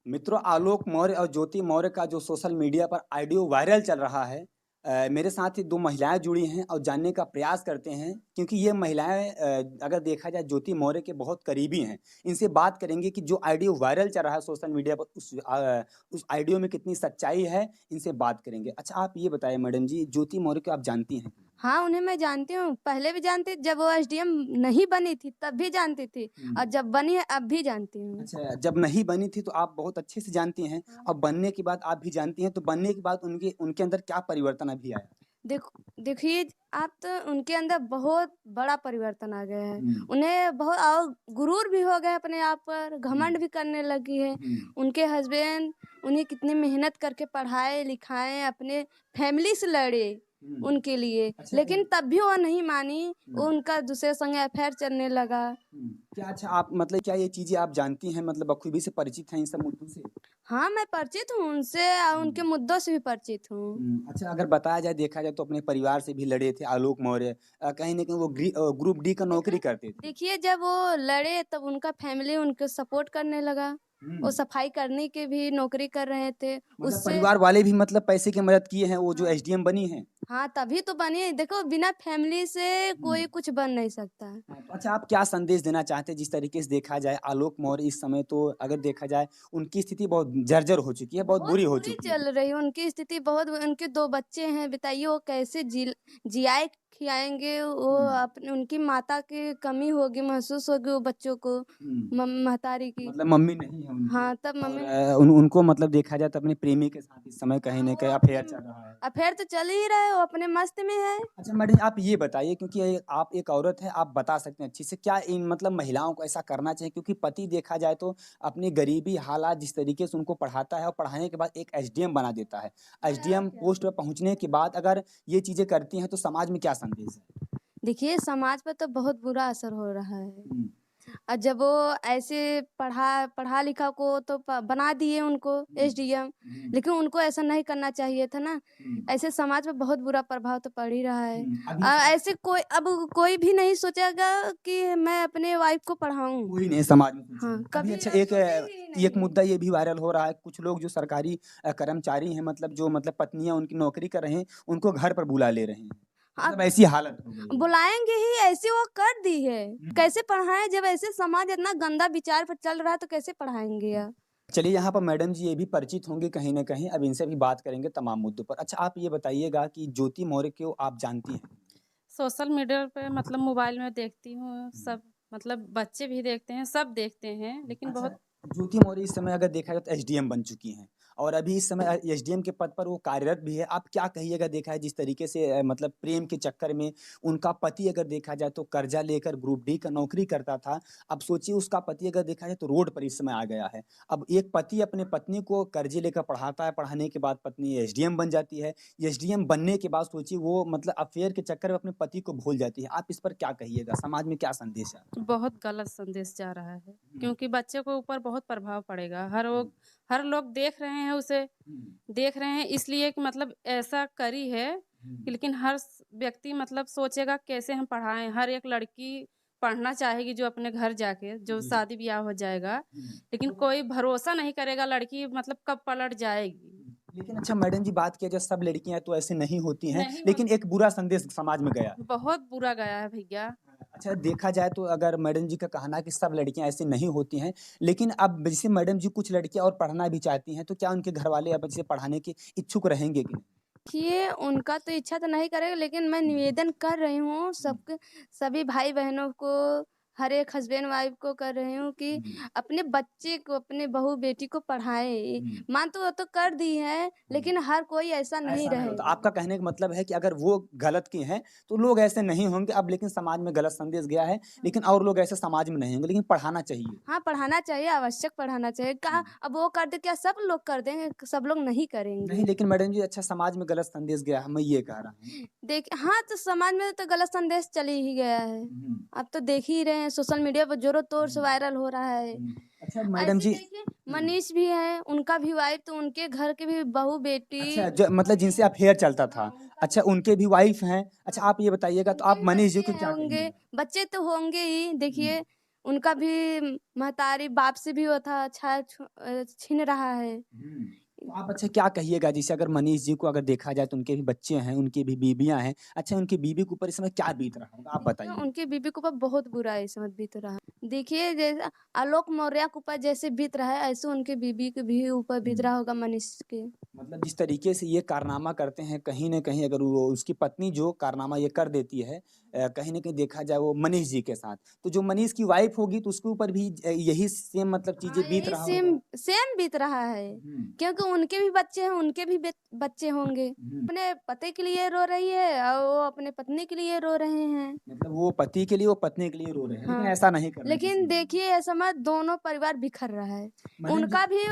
मित्रों, आलोक मौर्य और ज्योति मौर्य का जो सोशल मीडिया पर ऑडियो वायरल चल रहा है, मेरे साथ ही 2 महिलाएँ जुड़ी हैं और जानने का प्रयास करते हैं क्योंकि ये महिलाएँ अगर देखा जाए ज्योति मौर्य के बहुत करीबी हैं। इनसे बात करेंगे कि जो ऑडियो वायरल चल रहा है सोशल मीडिया पर उस ऑडियो में कितनी सच्चाई है, इनसे बात करेंगे। अच्छा, आप ये बताइए मैडम जी, ज्योति मौर्य को आप जानती हैं? हाँ, उन्हें मैं जानती हूँ। पहले भी जानती जब वो एसडीएम नहीं बनी थी तब भी जानती थी और हुँ। जब बनी है अब भी जानती हूँ। अच्छा, जब नहीं बनी थी तो आप बहुत अच्छे से जानती हैं हाँ। और बनने के बाद आप भी जानती हैं, तो बनने के बाद उनके उनके अंदर क्या परिवर्तन अभी आया? देखिए आप तो उनके अंदर बहुत बड़ा परिवर्तन आ गया है। हुँ, उन्हें बहुत और गुरूर भी हो गया अपने आप पर, हुँ, घमंड भी करने लगी है। हुँ, उनके हस्बैंड उन्हें कितनी मेहनत करके पढ़ाए-लिखाए, अपने फैमिली से लड़े हुँ। उनके लिए, अच्छा लेकिन तब भी वो नहीं मानी। हुँ, वो उनका दूसरे संग अफेयर चलने लगा। हुँ। क्या अच्छा आप मतलब क्या ये चीज़ें आप जानती हैं, मतलब बखूबी से परिचित हैं इन सब मुद्दों से? हाँ, मैं परिचित हूँ उनसे उनके हुँ, मुद्दों से भी परिचित हूँ। हुँ। अच्छा, अगर बताया जाए, देखा जाए तो अपने परिवार से भी लड़े थे आलोक मौर्य। कहीं न कहीं वो ग्रुप डी का देखा नौकरी करते थे। देखिए जब वो लड़े तब उनका फैमिली उनको सपोर्ट करने लगा। वो हुँ। सफाई करने की भी नौकरी कर रहे थे। मतलब उससे परिवार वाले भी मतलब पैसे की मदद किए हैं, वो जो हाँ, एसडीएम बनी हैं? हाँ, तभी तो बनी। देखो बिना फैमिली से हुँ। कोई कुछ बन नहीं सकता। हाँ, तो अच्छा, आप क्या संदेश देना चाहते हैं? जिस तरीके से देखा जाए आलोक मौर्य इस समय तो अगर देखा जाए उनकी स्थिति बहुत जर्जर हो चुकी है, बहुत बहुत बुरी हो बुरी चुकी है। चल रही है उनकी स्थिति बहुत उनके 2 बच्चे हैं, बताइए वो कैसे जियाए खियाएँगे वो हुँ, अपने उनकी माता की कमी होगी, महसूस होगी वो बच्चों को, हुँ। महतारी की। मतलब मम्मी नहीं है उनके हाँ, तब और मम्मी उनको मतलब देखा जाए तो अपने प्रेमी के साथ इस समय कहीं हाँ, न वो कहीं अपने अफ़ेयर चल रहा है। अफ़ेयर तो चल ही रहा है, वो अपने मस्त में है। अच्छा मैडम, आप ये बताइए क्योंकि आप एक औरत हैं, आप बता सकते हैं अच्छे से, क्या इन मतलब महिलाओं को ऐसा करना चाहिए? क्योंकि पति देखा जाए तो अपनी गरीबी हालात जिस तरीके से उनको पढ़ाता है और पढ़ाने के बाद एक एसडीएम बना देता है। एसडीएम पोस्ट पे पहुँचने के बाद अगर ये चीज़ें करती हैं तो समाज में क्या संदेश है? देखिए समाज पर तो बहुत बुरा असर हो रहा है। हुँ, जब वो ऐसे पढ़ा-लिखा को तो बना दिए उनको हुँ, एसडीएम, हुँ, लेकिन उनको ऐसा नहीं करना चाहिए था ना। हुँ, ऐसे समाज पे बहुत बुरा प्रभाव तो पड़ ही रहा है। हुँ। अभी ऐसे कोई भी नहीं सोचेगा कि मैं अपने वाइफ़ को पढ़ाऊँ। कोई नहीं समाज में हाँ, सोचेगा। अभी कभी अच्छा, सोचेगी ही एक नहीं। मुद्दा ये भी वायरल हो रहा है, कुछ लोग जो सरकारी कर्मचारी हैं, मतलब जो मतलब पत्नियाँ उनकी नौकरी कर रहे हैं, उनको घर पर बुला ले रहे हैं। अब मतलब ऐसी हालत हो गई है। बुलाएँगे ही, ऐसी वो कर दी है। हुँ। कैसे पढ़ाएँ जब ऐसे समाज इतना गंदा विचार पर चल रहा है तो कैसे पढ़ाएँगे आप? चलिए, यहाँ पर मैडम जी ये भी परिचित होंगे कहीं न कहीं, अब इनसे भी बात करेंगे तमाम मुद्दों पर। अच्छा, आप ये बताइएगा कि ज्योति मौर्य को आप जानती हैं? सोशल मीडिया पे मतलब मोबाइल में देखती हूँ, हुँ। सब मतलब बच्चे भी देखते हैं, सब देखते हैं, लेकिन अच्छा, बहुत ज्योति मौर्य इस समय अगर देखा जाए तो एसडीएम बन चुकी हैं और अभी इस समय एसडीएम के पद पर वो कार्यरत भी है। आप क्या कहिएगा, देखा है जिस तरीके से मतलब प्रेम के चक्कर में उनका पति अगर देखा जाए तो कर्जा लेकर ग्रुप डी का नौकरी करता था। अब सोचिए उसका पति अगर देखा जाए तो रोड पर इस समय आ गया है। अब एक पति अपने पत्नी को कर्जे लेकर पढ़ाता है, पढ़ाने के बाद पत्नी एसडीएम बन जाती है। एसडीएम बनने के बाद सोचिए वो मतलब अफेयर के चक्कर में अपने पति को भूल जाती है। आप इस पर क्या कहिएगा? समाज में क्या संदेश है आपका? बहुत गलत संदेश जा रहा है, हुँ, क्योंकि बच्चे को ऊपर बहुत प्रभाव पड़ेगा। हुँ, हर लोग देख रहे हैं उसे, हुँ, देख रहे हैं इसलिए कि मतलब ऐसा करी है हुँ, कि लेकिन व्यक्ति मतलब सोचेगा कैसे हम पढ़ाएँ। हर एक लड़की पढ़ना चाहेगी जो अपने घर जाके, जो जी। शादी-ब्याह हो जाएगा, हुँ। लेकिन तो कोई भरोसा नहीं करेगा लड़की मतलब कब पलट जाएगी। लेकिन अच्छा मैडम जी, बात किया जाए सब लड़कियाँ तो ऐसे नहीं होती हैं, नहीं लेकिन होती, एक बुरा संदेश समाज में गया। बहुत बुरा गया है भैया। अच्छा, देखा जाए तो अगर मैडम जी का कहना है कि सब लड़कियाँ ऐसी नहीं होती हैं, लेकिन अब जैसे मैडम जी कुछ लड़कियाँ और पढ़ना भी चाहती हैं, तो क्या उनके घरवाले अब इसे पढ़ाने के इच्छुक रहेंगे कि नहीं? देखिए, उनका तो इच्छा तो नहीं करेगा लेकिन मैं हुँ, निवेदन कर रही हूँ हुँ, सबके सभी भाई-बहनों को, हर एक हस्बैंड-वाइफ को कर रही हूँ कि हुँ, अपने बच्चे को, अपने बहू-बेटी को पढ़ाएँ। हुँ, माँ तो वो तो कर दी है, हुँ। लेकिन हर कोई ऐसा नहीं ऐसा नहीं होता। रहेगा। आपका कहने का मतलब है कि अगर वो गलत की हैं, तो लोग ऐसे नहीं होंगे। अब लेकिन समाज में गलत संदेश गया है, लेकिन और लोग ऐसे समाज में नहीं होंगे, लेकिन पढ़ाना चाहिए। हाँ, पढ़ाना चाहिए, आवश्यक पढ़ाना चाहिए। हुँ। कहाँ अब वो कर दे क्या सब लोग कर देंगे? सब लोग नहीं करेंगे। नहीं, लेकिन मैडम जी अच्छा समाज में गलत संदेश गया है, मैं ये कह रहा हूँ। हाँ, तो समाज में तो गलत संदेश चल ही गया है। हुँ, आप तो देख ही रहे हैं सोशल मीडिया पर ज़ोरों-तोर से हुँ, वायरल हो रहा है। हुँ। अच्छा मैडम ऐसे जी। देखिए हुँ। मनीष भी है, उनका भी वाइफ़ तो उनके घर के भी अच्छा, बहू-बेटी ज मतलब जिनसे अफ़ेयर चलता था। हाँ, उनका भी अच्छा, उनके भी वाइफ़ हैं। अच्छा, हाँ, आप ये बताइएगा तो उनके आप भी मनीष जी बच्चे को क्या होंगे, कहिएगा? बच्चे तो होंगे ही। हुँ, देखिए, उनका भी महतारी बाप से भी वो था छीन रहा है। तो आप अच्छा क्या कहिएगा जैसे अगर मनीष जी को अगर देखा जाए तो उनके भी बच्चे हैं, उनकी भी बीवियाँ हैं। अच्छा उनकी बीवी के ऊपर इस समय क्या बीत रहा होगा? आप देखिए, बताइए। उनकी बीवी के ऊपर बहुत बुरा इस समय बीत रहा है। देखिए, जैसे आलोक मौर्य के ऊपर जैसे बीत रहा है, ऐसे उनकी बीवी के भी ऊपर बीत हुँ। रहा होगा मनीष के। मतलब जिस तरीके से ये कारनामा करते हैं, कहीं न कहीं अगर वो उसकी पत्नी जो कारनामा ये कर देती है कहीं न कहीं देखा जाए वो मनीष जी के साथ, तो जो मनीष की वाइफ़ होगी तो उसके ऊपर भी यही सेम मतलब हाँ, चीज़ें बीत यही रहा सेम होगा। सेम बीत रहा है, हुँ, क्योंकि उनके भी बच्चे हैं, उनके भी बच्चे होंगे। हुँ। अपने पति के लिए रो रही है और वो अपने पत्नी के लिए रो रहे हैं। मतलब वो पति के लिए, वो पत्नी के लिए रो रहे हैं, लेकिन हाँ, ऐसा नहीं करना चाहिए लेकिन समाज में। देखिए ऐसा मत दोनों परिवार बिखर रहा है। मैडम जी उनका भी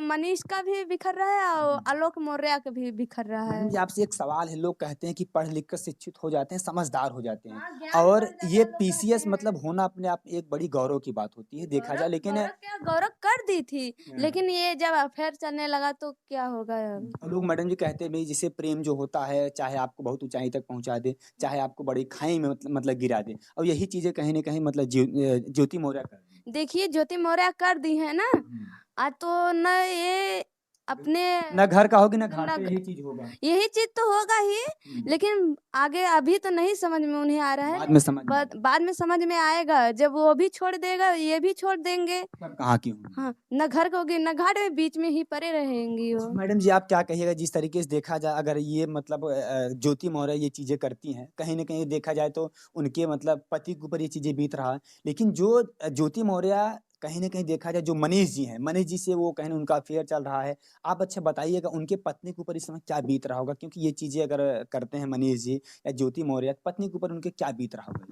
मनीष का भी बिखर रहा है और हुँ। आलोक मौर्य का भी बिखर रहा मैडम है। जी आपसे एक सवाल है, लोग कहते हैं कि पढ़ लिख कर शिक्षित हो जाते हैं, समझदार हो जाते हैं हाँ, ज्ञान और बढ़ जाता ये है लोग कहते पीसीएस हैं। मतलब होना अपने आप में एक बड़ी गौरव की बात होती है, देखा जाए गौरव लेकिन गौरव क्या गौरव कर दी थी, हाँ। लेकिन ये जब अफेयर चलने लगा तो क्या होगा अब? लोग मैडम जी कहते हैं भई जैसे प्रेम जो होता है, चाहे आपको बहुत ऊँचाई तक पहुँचा दे, चाहे आपको बड़ी खाई में मतलब गिरा दे और यही चीज़ें कहीं न कहीं मतलब ज्योति मौर्य कर दी। देखिए ज्योति मौर्य कर दी है ना, हुँ। तो न ये अपने ना घर का होगी ना घाट न पे यही चीज़ होगा। यही चीज़ तो होगा ही, हुँ। लेकिन आगे अभी तो नहीं समझ में उन्हें आ रहा है। बाद में समझ में आएगा। बाद में समझ में आएगा, जब वो भी छोड़ देगा, ये भी छोड़ देंगे। सब कहाँ की होंगी। हाँ, ना घर का होगी, ना घाट में, बीच में ही पड़े रहेंगी अच्छा वो। मैडम जी आप क्या कहिएगा जिस तरीके से देखा जाए अगर ये मतलब ज्योति मौर्य ये चीज़ें करती हैं, कहीं न कहीं देखा जाए तो उनके मतलब पति के ऊपर ये चीज़ें बीत रहा है। लेकिन जो ज्योति मौर्य कहीं न कहीं देखा जाए जो मनीष जी हैं, मनीष जी से वो कहीं न उनका अफ़ेयर चल रहा है। आप अच्छा बताइएगा उनके पत्नी के ऊपर इस समय क्या बीत रहा होगा? क्योंकि ये चीज़ें अगर करते हैं मनीष जी या ज्योति मौर्य, पत्नी के ऊपर उनके क्या बीत रहा होगा?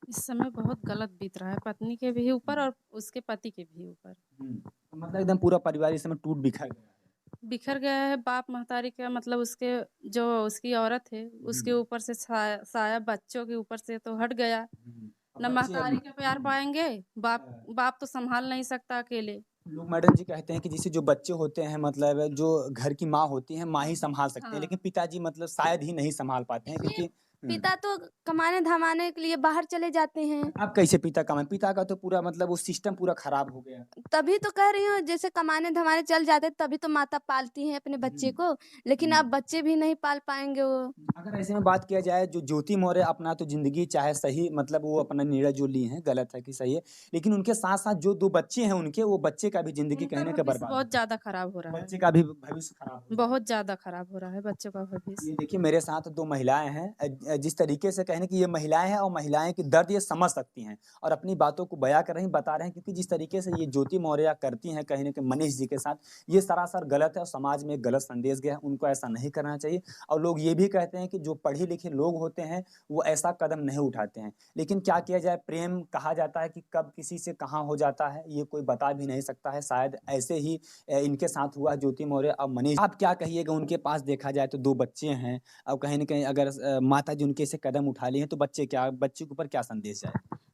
इस समय बहुत गलत बीत रहा है पत्नी के भी ऊपर हुँ, और उसके पति के भी ऊपर। हुँ। तो मतलब एकदम पूरा परिवार इस समय टूट बिखर गया है। बिखर गया है बाप महतारी का मतलब उसके जो उसकी औरत है, उसके हुँ, ऊपर से साया बच्चों के ऊपर से तो हट गया। हुँ। अब ना बच्चे महतारी अब का प्यार पाएँगे, बाप हाँ। बाप तो सँभाल नहीं सकता अकेले। लोग मैडम जी कहते हैं कि जैसे जो बच्चे होते हैं मतलब जो घर की माँ होती हैं, माँ ही सँभाल सकते हैं, हाँ। लेकिन पिताजी मतलब शायद ही नहीं सँभाल पाते हैं देखिए, क्योंकि हुँ। पिता तो कमाने-धमाने के लिए बाहर चले जाते हैं। अब कैसे पिता कमाएँ? पिता का तो पूरा मतलब वो सिस्टम पूरा खराब हो गया। तभी तो कह रही हूँ, जैसे कमाने-धमाने चल जाते तभी तो माता पालती हैं अपने हुँ, बच्चे को, लेकिन हुँ। अब बच्चे भी नहीं पाल पाएँगे वो। अगर ऐसे में बात किया जाए जो ज्योति मौर्य अपना तो ज़िंदगी चाहे सही मतलब वो अपना निर्णय जो लिए हैं, गलत है कि सही है, लेकिन उनके साथ-साथ जो 2 बच्चे हैं उनके, वो बच्चे का भी ज़िंदगी उनका कहीं न कहीं भविष्य बर्बाद बहुत हो ज़्यादा खराब हो रहा है। बच्चे का भी भविष्य खराब हो जाएगा। बहुत ज़्यादा खराब हो रहा है बच्चों का भविष्य। ये देखिए मेरे साथ 2 महिलाएँ हैं जिस तरीके से कहें कि ये महिलाएँ हैं और महिलाएँ की दर्द ये समझ सकती हैं और अपनी बातों को बयाँ कर रही हैं, बता रहे हैं क्योंकि जिस तरीके से ये ज्योति मौर्य करती हैं कहीं न कहीं मनीष जी के साथ, ये सरासर गलत है और समाज में एक गलत संदेश गया है, उनको ऐसा नहीं करना चाहिए और लोग ये भी कहते हैं कि जो पढ़े-लिखे लोग होते हैं, वो ऐसा कदम नहीं उठाते हैं। लेकिन क्या किया जाए प्रेम कहा जाता है कि कब किसी से कहाँ हो जाता है, ये कोई बता भी नहीं सकता है, शायद ऐसे ही इनके साथ हुआ ज्योति मौर्य और मनीष आप क्या कहिएगा उनके पास देखा जाए तो 2 बच्चे हैं अब कहीं न कहीं अगर माताजी उनके से कदम उठा ली हैं तो बच्चे के ऊपर क्या संदेश जाए?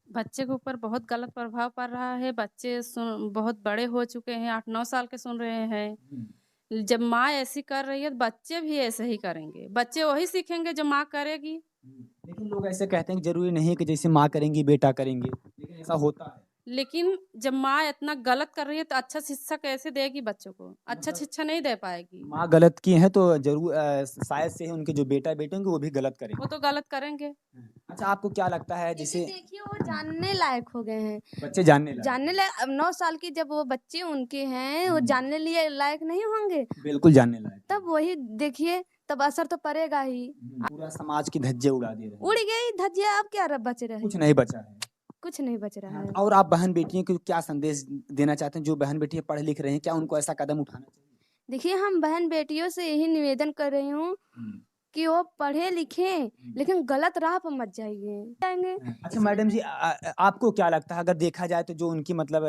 बच्चे के ऊपर बहुत गलत प्रभाव पड़ रहा है। बच्चे बहुत बड़े हो चुके हैं, 8-9 साल के सुन रहे हैं। हुँ, जब माँ ऐसी कर रही है तो बच्चे भी ऐसे ही करेंगे। बच्चे वही सीखेंगे जो माँ करेगी। हुँ। लेकिन लोग ऐसे कहते हैं कि ज़रूरी नहीं है कि जैसे माँ करेंगी बेटा करेंगे, लेकिन ऐसा होता है। लेकिन जब माँ इतना गलत कर रही है तो अच्छा शिक्षा कैसे देगी बच्चों को? अच्छा मतलब शिक्षा नहीं दे पाएगी। माँ गलत की हैं तो ज़रूर शायद से उनके जो बेटा-बेटी होंगे वो भी गलत वो करेंगे। तो गलत करेंगे। हुँ। अच्छा आपको क्या लगता है क्योंकि जैसे देखिए वो जानने लायक हो गए हैं। बच्चे जानने लायक जानने हैं। लायक अब 9 साल की जब वो बच्चे उनके हैं, वो हुँ, जानने लिए लायक नहीं होंगे? बिल्कुल जानने लायक हैं। तब वही देखिए, तब असर तो पड़ेगा ही। पूरा समाज की धज्जियाँ उड़ा दे रहे उड़ हैं। गई धज्जियाँ, अब क्या र बच कुछ रही नहीं बचा है। कुछ नहीं बच रहा हाँ, है। और आप बहन-बेटियों को क्या संदेश देना चाहते हैं जो बहन-बेटियाँ पढ़-लिख रहे हैं, क्या उनको ऐसा कदम उठाना चाहिए? देखिए, हम बहन-बेटियों से यही निवेदन कर रही हूँ हुँ, कि वो पढ़ें-लिखें, हुँ। लेकिन गलत राह पर मत जाइए। जाएँगे अच्छा इसलिए मैडम जी मैं आपको क्या लगता है अगर देखा जाए तो जो उनकी मतलब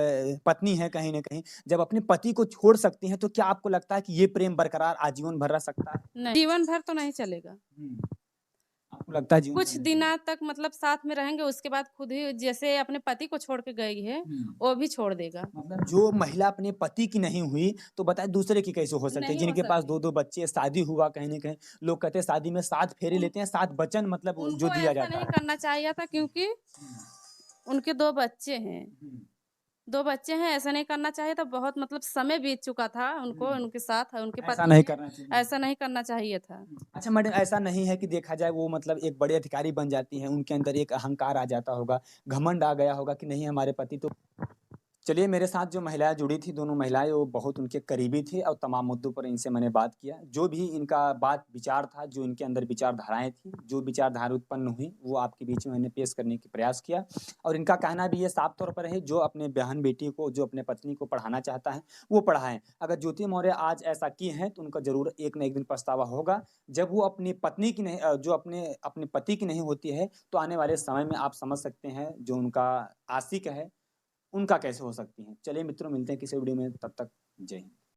पत्नी है कहीं न कहीं, जब अपने पति को छोड़ सकती हैं, तो क्या आपको लगता है कि ये प्रेम बरकरार आजीवन भर रह सकता है? नहीं, जीवन भर तो नहीं चलेगा। हुँ, आपको लगता है जीवन भर कुछ नहीं चलेगा? दिना तक मतलब साथ में रहेंगे, उसके बाद खुद ही जैसे अपने पति को छोड़ के गई है, हुँ, वो भी छोड़ देगा। मतलब जो महिला अपने पति की नहीं हुई, तो बताइए दूसरे की कैसे हो सकती है? नहीं हो जिनके पास सकती। 2-2 बच्चे, शादी हुआ कहीं न कहीं, लोग कहते हैं शादी में 7 फेरे उन लेते हैं, 7 वचन मतलब जो उनको दिया ऐसा जाता नहीं है। करना चाहिए था क्योंकि हुँ। उनके 2 बच्चे हैं। हुँ, 2 बच्चे हैं, ऐसा नहीं करना चाहिए था। बहुत मतलब समय बीत चुका था उनको, हुँ। उनके साथ, उनके ऐसा पति नहीं के। करना चाहिए। ऐसा नहीं करना चाहिए था। अच्छा मैडम ऐसा नहीं है कि देखा जाए वो मतलब एक बड़े अधिकारी बन जाती हैं, उनके अंदर एक अहंकार आ जाता होगा, घमंड आ गया होगा कि नहीं हमारे पति तो चलिए मेरे साथ जो महिलाएँ जुड़ी थी, दोनों महिलाएँ वो बहुत उनके करीबी थी और तमाम मुद्दों पर इनसे मैंने बात किया। जो भी इनका बात विचार था, जो इनके अंदर विचारधाराएँ थी, जो विचारधारा उत्पन्न हुई, वो आपके बीच में मैंने पेश करने की प्रयास किया और इनका कहना भी ये साफ तौर पर है, जो अपने बहन-बेटी को, जो अपने पत्नी को पढ़ाना चाहता है, वो पढ़ाएँ। अगर ज्योति मौर्य आज ऐसा की हैं, तो उनका ज़रूर एक न एक दिन पछतावा होगा। जब वो अपनी पत्नी की नहीं जो अपने अपने पति की नहीं होती है, तो आने वाले समय में आप समझ सकते हैं, जो उनका आशिक है उनका कैसे हो सकती हैं। चलिए मित्रों मिलते हैं किसी वीडियो में तब तक जय हिंद।